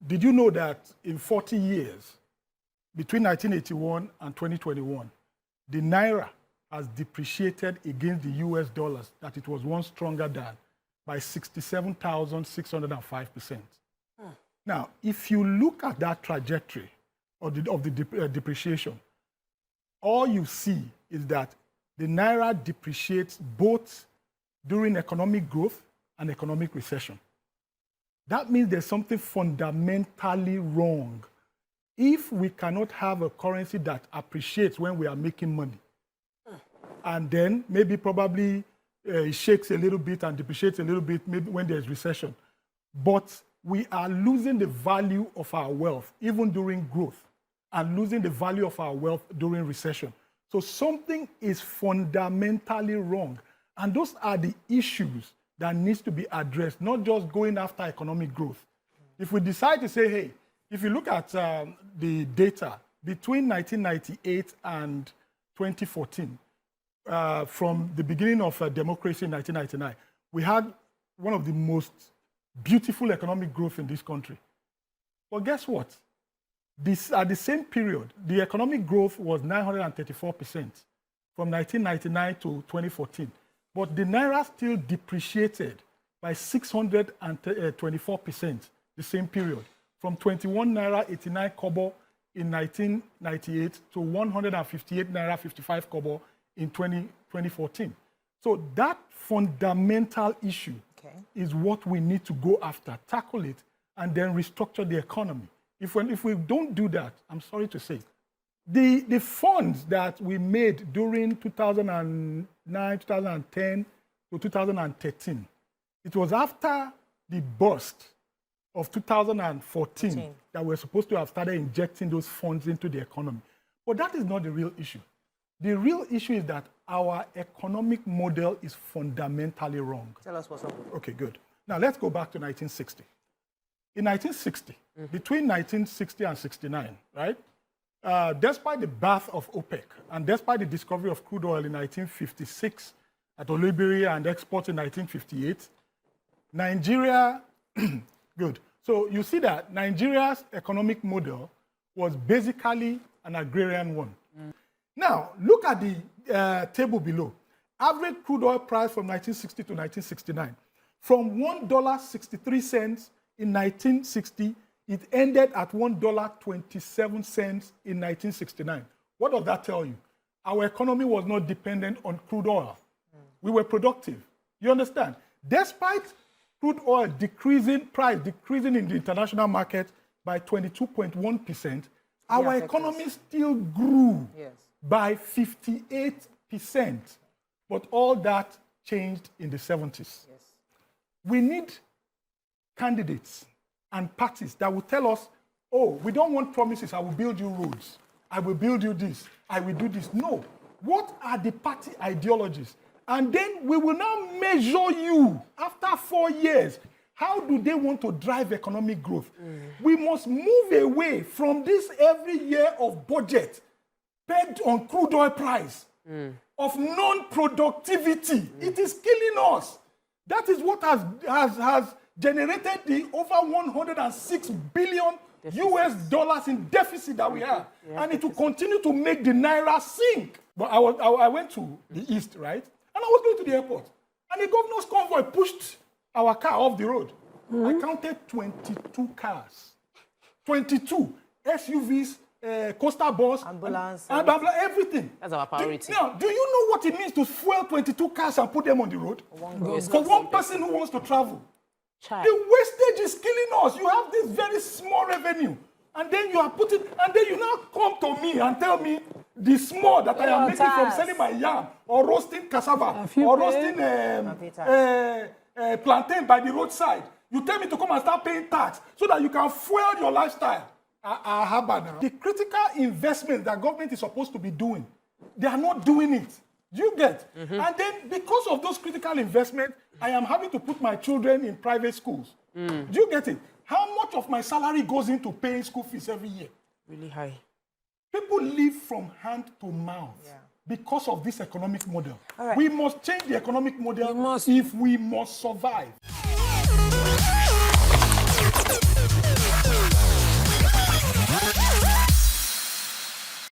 did you know that in 40 years, between 1981 and 2021, the Naira has depreciated against the US dollars that it was once stronger than by 67,605%. Now, if you look at that trajectory of the depreciation, all you see is that the Naira depreciates both during economic growth and economic recession. That means there's something fundamentally wrong. If we cannot have a currency that appreciates when we are making money, and then maybe probably it shakes a little bit and depreciates a little bit maybe when there's recession, but we are losing the value of our wealth even during growth and losing the value of our wealth during recession. So something is fundamentally wrong. And those are the issues that needs to be addressed, not just going after economic growth. If we decide to say, hey, if you look at the data between 1998 and 2014, from the beginning of democracy in 1999, we had one of the most beautiful economic growth in this country. But guess what? At the same period, the economic growth was 934% from 1999 to 2014. But the Naira still depreciated by 624% the same period, from 21 Naira 89 kobo in 1998 to 158 Naira 55 kobo in 2014. So that fundamental issue is what we need to go after, tackle it, and then restructure the economy. If we don't do that, I'm sorry to say, the funds that we made during 2009, 2010 to 2013, it was after the burst of 2014 that we're supposed to have started injecting those funds into the economy. But that is not the real issue. The real issue is that our economic model is fundamentally wrong. Tell us what's up. Okay, good. Now let's go back to 1960. In 1960, between 1960 and 69, right? Despite the birth of OPEC and despite the discovery of crude oil in 1956 at Olibiri and export in 1958, Nigeria, good. So you see that Nigeria's economic model was basically an agrarian one. Now, look at the table below. Average crude oil price from 1960 to 1969. From $1.63 in 1960, it ended at $1.27 in 1969. What does that tell you? Our economy was not dependent on crude oil. We were productive. You understand? Despite crude oil decreasing in the international market by 22.1%, our economy still grew by 58%. But all that changed in the 70s. We need candidates and parties that will tell us, oh, we don't want promises, I will build you roads, I will build you this, I will do this. No. What are the party ideologies? And then we will now measure you after 4 years. How do they want to drive economic growth? We must move away from this every year of budget pegged on crude oil price, of non-productivity. It is killing us. That is what has generated the over 106 billion US dollars in deficit that we have. And it will continue to make the Naira sink. But I went to the east, right? And I was going to the airport. And the governor's convoy pushed our car off the road. I counted 22 cars. 22 SUVs, coastal bus, ambulance, and everything. That's our priority. Do you know what it means to fuel 22 cars and put them on the road? For one person who wants to travel. The wastage is killing us. You have this very small revenue. And then you are putting, and then you now come to me and tell me the small that I am making from selling my yam or roasting cassava or roasting plantain by the roadside. You tell me to come and start paying tax so that you can fuel your lifestyle. The critical investment that government is supposed to be doing, they are not doing it. Do you get? And then because of those critical investments, I am having to put my children in private schools. Do you get it? How much of my salary goes into paying school fees every year? Really high. People live from hand to mouth because of this economic model. We must change the economic model if we must survive.